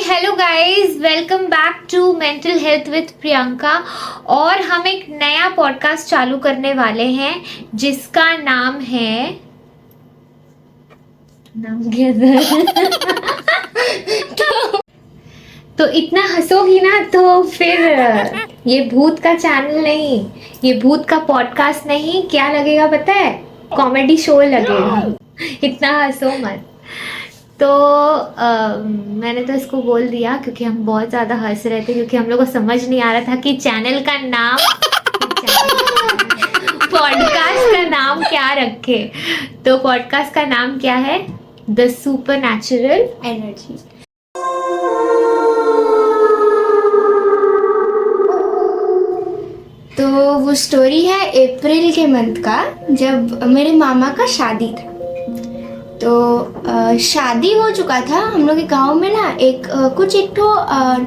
Hello guys, welcome back to mental health with Priyanka. और हम एक नया पॉडकास्ट चालू करने वाले हैं जिसका नाम है तो इतना हंसोगी ना तो फिर ये भूत का चैनल नहीं, ये भूत का पॉडकास्ट नहीं, क्या लगेगा पता है? कॉमेडी शो लगेगा। इतना हंसो मत। तो मैंने तो इसको बोल दिया क्योंकि हम बहुत ज़्यादा हंस रहे थे, क्योंकि हम लोग को समझ नहीं आ रहा था कि चैनल का नाम पॉडकास्ट का नाम क्या रखे। तो पॉडकास्ट का नाम क्या है? The super natural energy. तो वो स्टोरी है अप्रैल के मंथ का, जब मेरे मामा का शादी था। तो शादी हो चुका था हम लोग के गांव में ना। एक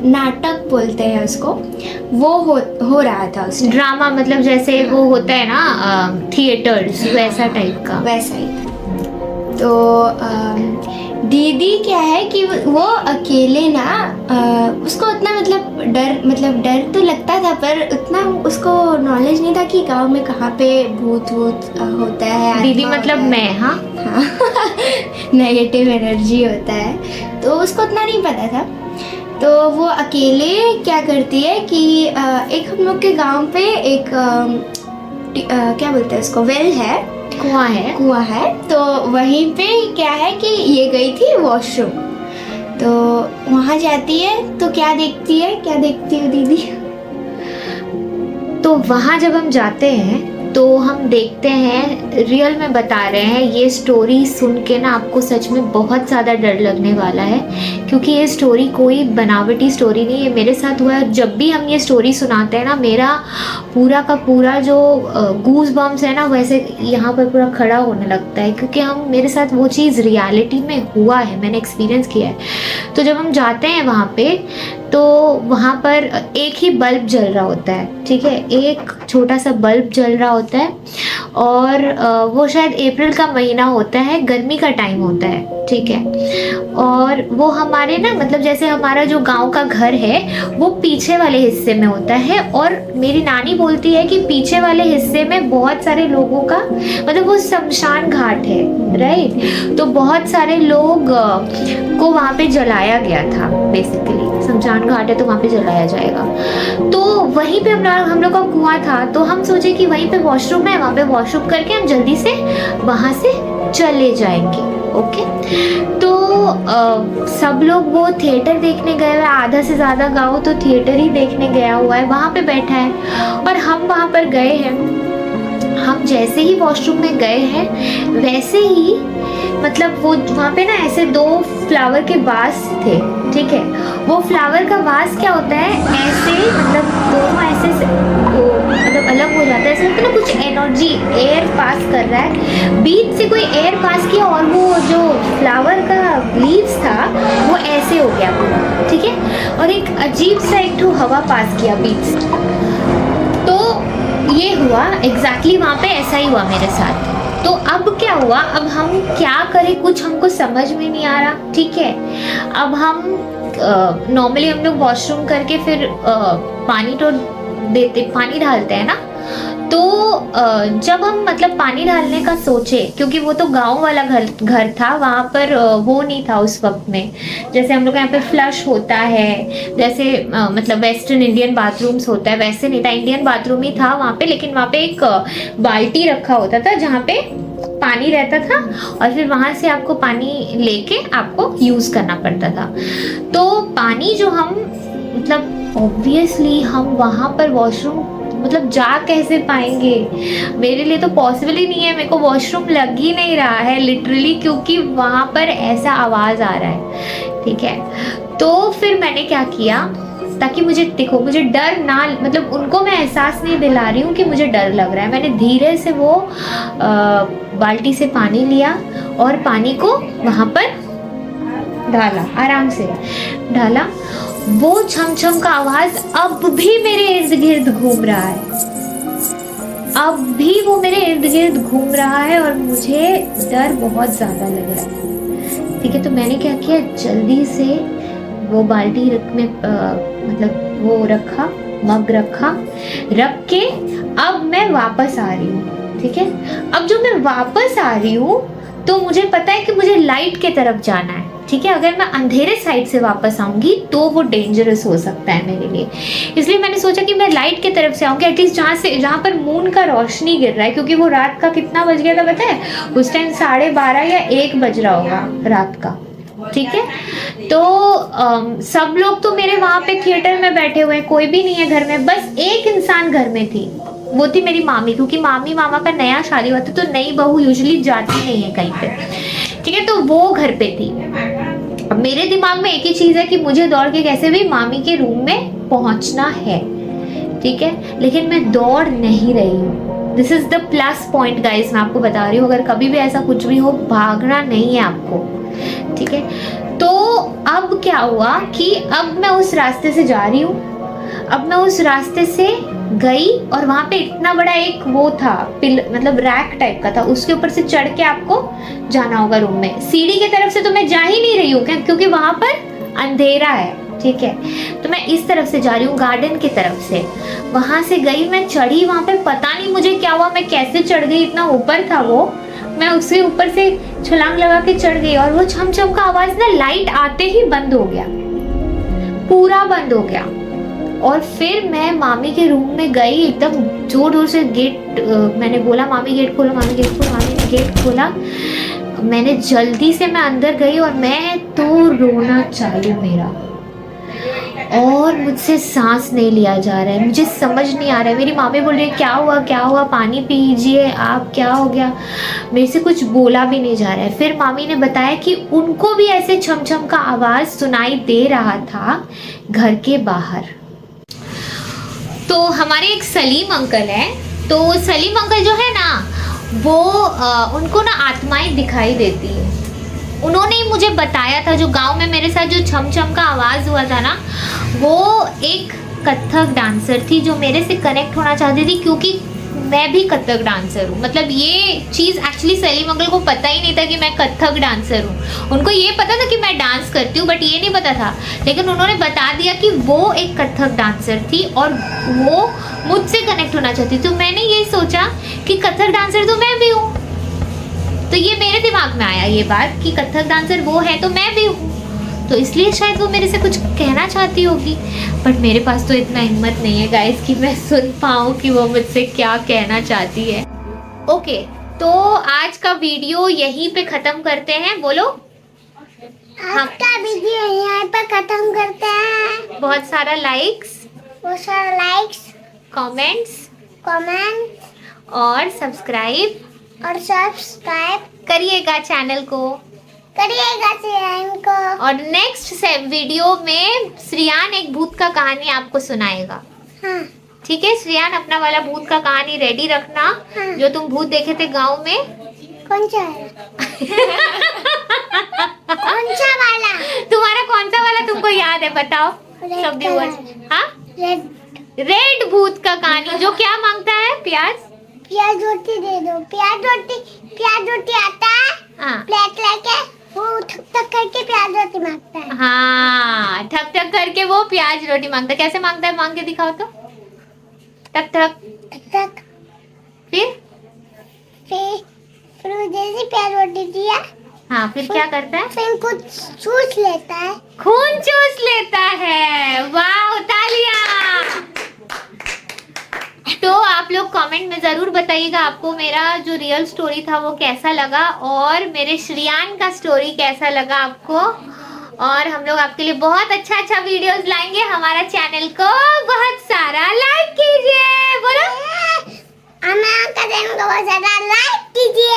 नाटक बोलते हैं उसको, वो हो रहा था उस ड्रामा, मतलब जैसे वो होता है ना थिएटर्स, वैसा टाइप का। वैसा ही था। तो दीदी क्या है कि वो अकेले ना, उसको उतना डर तो लगता था, पर उतना उसको नॉलेज नहीं था कि गांव में कहाँ पे भूत होता है। दीदी मतलब मैं? हाँ नेगेटिव एनर्जी होता है, तो उसको उतना नहीं पता था। तो वो अकेले क्या करती है कि एक हम लोग के गांव पे एक क्या बोलते हैं उसको, वेल है, कुआं है। तो वहीं पे क्या है कि ये गई थी वॉशरूम। तो वहाँ जाती है तो क्या देखती हो दीदी? तो वहाँ जब हम जाते हैं तो हम देखते हैं, रियल में बता रहे हैं, ये स्टोरी सुन के ना आपको सच में बहुत ज़्यादा डर लगने वाला है, क्योंकि ये स्टोरी कोई बनावटी स्टोरी नहीं है। मेरे साथ हुआ है। जब भी हम ये स्टोरी सुनाते हैं ना, मेरा पूरा का पूरा जो गूज बम्स है ना, वैसे यहाँ पर पूरा खड़ा होने लगता है, क्योंकि मेरे साथ वो चीज़ रियलिटी में हुआ है, मैंने एक्सपीरियंस किया है। तो जब हम जाते हैं वहाँ पे, तो वहाँ पर एक ही बल्ब जल रहा होता है, ठीक है, एक छोटा सा बल्ब जल रहा होता है। और वो शायद अप्रैल का महीना होता है, गर्मी का टाइम होता है, ठीक है। और वो हमारे ना, मतलब जैसे हमारा जो गांव का घर है वो पीछे वाले हिस्से में होता है, और मेरी नानी बोलती है कि पीछे वाले हिस्से में बहुत सारे लोगों का, मतलब वो शमशान घाट है, राइट। तो बहुत सारे लोग को वहाँ पे जलाया गया था। बेसिकली शमशान घाट है तो वहाँ पे जलाया जाएगा। तो वहीं पे हम लोग का कुआं था, तो हम सोचे कि वहीं पे वॉशरूम है, वहाँ पे वॉशरूम करके हम जल्दी से वहाँ से चले जाएंगे। ओके। तो सब लोग वो थिएटर देखने गए हुए, आधा से ज़्यादा गाँव तो थिएटर ही देखने गया हुआ है, वहाँ पे बैठा है, और हम वहाँ पर गए हैं। हम जैसे ही वॉशरूम में गए हैं, वैसे ही मतलब वो वहाँ पे ना ऐसे दो फ्लावर के वास थे, ठीक है। वो फ्लावर का वास क्या होता है, ऐसे मतलब दोनों ऐसे मतलब अलग हो जाता है, ऐसे लगता है ना कुछ एनर्जी एयर पास कर रहा है, बीच से कोई एयर पास किया और वो जो फ्लावर का लीव्स था वो ऐसे हो गया पूरा, ठीक है। और एक अजीब सा एक ठो हवा पास किया बीच से। तो ये हुआ एग्जैक्टली वहाँ पे ऐसा ही हुआ मेरे साथ। तो अब क्या हुआ, अब हम क्या करें, कुछ हमको समझ में नहीं आ रहा, ठीक है। अब हम नॉर्मली हम लोग वॉशरूम करके फिर पानी डालते हैं ना। तो जब हम मतलब पानी डालने का सोचे, क्योंकि वो तो गांव वाला घर था, वहाँ पर वो नहीं था उस वक्त में, जैसे हम लोग यहाँ पे फ्लश होता है, जैसे मतलब वेस्टर्न इंडियन बाथरूम्स होता है, वैसे नहीं था, इंडियन बाथरूम ही था वहाँ पे। लेकिन वहाँ पे एक बाल्टी रखा होता था जहाँ पे पानी रहता था, और फिर वहाँ से आपको पानी लेके आपको यूज़ करना पड़ता था। तो पानी जो हम मतलब ऑब्वियसली हम वहाँ पर वॉशरूम मतलब जा कैसे पाएंगे, मेरे लिए तो पॉसिबल ही नहीं है, मेरे को वॉशरूम लग ही नहीं रहा है लिटरली, क्योंकि वहाँ पर ऐसा आवाज़ आ रहा है, ठीक है। तो फिर मैंने क्या किया, ताकि मुझे डर ना, मतलब उनको मैं एहसास नहीं दिला रही हूँ कि मुझे डर लग रहा है, मैंने धीरे से वो बाल्टी से पानी लिया और पानी को वहाँ पर डाला, आराम से डाला। वो छम का आवाज अब भी मेरे इर्द गिर्द घूम रहा है, अब भी वो मेरे इर्द गिर्द घूम रहा है, और मुझे डर बहुत ज्यादा लग रहा है, ठीक है। तो मैंने क्या किया, जल्दी से वो बाल्टी में मतलब वो रखा, मग रखा, रख के अब मैं वापस आ रही हूँ। ठीक है, अब जो मैं वापस आ रही हूँ तो मुझे पता है कि मुझे लाइट के तरफ जाना है। ठीक है, अगर मैं अंधेरे साइड से वापस आऊंगी तो वो डेंजरस हो सकता है मेरे लिए, इसलिए मैंने सोचा कि मैं लाइट की तरफ से आऊंगी, एटलीस्ट जहाँ पर मून का रोशनी गिर रहा है, क्योंकि वो रात का कितना बज गया था पता है, उस टाइम 12:30 या 1 बज रहा होगा रात का। ठीक है, तो सब लोग तो मेरे वहाँ पे थिएटर में बैठे हुए हैं, कोई भी नहीं है घर में, बस एक इंसान घर में थी, वो थी मेरी मामी, क्योंकि मामी मामा का नया शादी हुआ था तो नई बहू यूजुअली जाती नहीं है कहीं पे। ठीक है, तो वो घर पे थी। अब मेरे दिमाग में एक ही चीज है कि मुझे दौड़ के कैसे भी मामी के रूम में पहुंचना है। ठीक है, लेकिन मैं दौड़ नहीं रही हूँ। This is the plus point guys, मैं आपको बता रही हूँ, अगर कभी भी ऐसा कुछ भी हो, भागना नहीं है आपको। ठीक है, तो अब क्या हुआ कि अब मैं उस रास्ते से जा रही हूँ, अब मैं उस रास्ते से गई और वहां पे इतना बड़ा एक वो था मतलब रैक टाइप का था, उसके ऊपर से चढ़ के आपको जाना होगा रूम में। सीढ़ी की तरफ से तो मैं जा ही नहीं रही हूँ क्योंकि वहां पर अंधेरा है। ठीक है, तो मैं इस तरफ से जा रही हूँ, गार्डन की तरफ से। वहां से गई, मैं चढ़ी, वहां पे पता नहीं मुझे क्या हुआ, मैं कैसे चढ़ गई, इतना ऊपर था वो, मैं उसके ऊपर से छलांग लगा के चढ़ गई और वो छम छम का आवाज ना लाइट आते ही बंद हो गया, पूरा बंद हो गया। और फिर मैं मामी के रूम में गई, एकदम जोर जोर से गेट मैंने बोला मामी गेट खोलो, मामी गेट खोलो। मामी ने गेट खोला, मैंने जल्दी से मैं अंदर गई और मैं तो रोना चालू मेरा, और मुझसे सांस नहीं लिया जा रहा है, मुझे समझ नहीं आ रहा है। मेरी मामी बोल रही है क्या हुआ क्या हुआ, पानी पीजिए आप, क्या हो गया। मेरे से कुछ बोला भी नहीं जा रहा है। फिर मामी ने बताया कि उनको भी ऐसे छम छम का आवाज सुनाई दे रहा था घर के बाहर। तो हमारे एक सलीम अंकल है, तो सलीम अंकल जो है ना वो उनको ना आत्माएं दिखाई देती है। उन्होंने ही मुझे बताया था, जो गांव में मेरे साथ जो छम छम का आवाज़ हुआ था ना, वो एक कथक डांसर थी जो मेरे से कनेक्ट होना चाहती थी, क्योंकि मैं भी कथक डांसर हूँ। मतलब ये चीज़ एक्चुअली सलीम अंकल को पता ही नहीं था कि मैं कथक डांसर हूँ। उनको ये पता था कि मैं डांस करती हूँ, बट ये नहीं पता था। लेकिन उन्होंने बता दिया कि वो एक कथक डांसर थी और वो मुझसे कनेक्ट होना चाहती। तो मैंने ये सोचा कि कथक डांसर तो मैं भी हूँ, तो ये मेरे दिमाग में आया ये बात कि कथक डांसर वो है तो मैं भी हूँ, तो इसलिए शायद वो मेरे से कुछ कहना चाहती होगी। बट मेरे पास तो इतना हिम्मत नहीं है गाइस कि मैं सुन पाऊँ कि वो मुझसे क्या कहना चाहती है। ओके, तो आज का वीडियो यहीं पे ख़त्म करते हैं। बोलो, आज का वीडियो यहीं पे खत्म करते हैं। बहुत सारा लाइक्स, कमेंट्स और सब्सक्राइब करिएगा चैनल को। और नेक्स्ट वीडियो में श्रियान एक भूत का कहानी आपको सुनाएगा। हाँ। ठीक है, श्रियान अपना वाला भूत का कहानी रेडी रखना। हाँ। जो तुम भूत देखे थे गांव में, कौन सा है? कौन सा वाला? तुम्हारा कौन सा वाला तुमको याद है, बताओ सब व्यूअर्स। हाँ, रेड भूत का कहानी जो क्या मांगता है, प्याज रोटी दे दो। प्याज रोटी आता है। हाँ, प्लेट लेके वो ठक ठक करके प्याज रोटी मांगता है। हाँ, ठक ठक करके वो प्याज रोटी मांगता है। कैसे मांगता है, मांग के दिखाओ तो। ठक ठक ठक ठक। फिर जैसे प्याज रोटी दिया। हाँ, फिर क्या करता है, फिर कुछ चूस लेता है। खून चूस लेता है। वाह, तालियां। तो आप लोग कमेंट में ज़रूर बताइएगा आपको मेरा जो रियल स्टोरी था वो कैसा लगा, और मेरे श्रियान का स्टोरी कैसा लगा आपको। और हम लोग आपके लिए बहुत अच्छा वीडियोस लाएंगे। हमारा चैनल को बहुत सारा लाइक कीजिए। बोलो, हमारा चैनल को बहुत सारा लाइक कीजिए।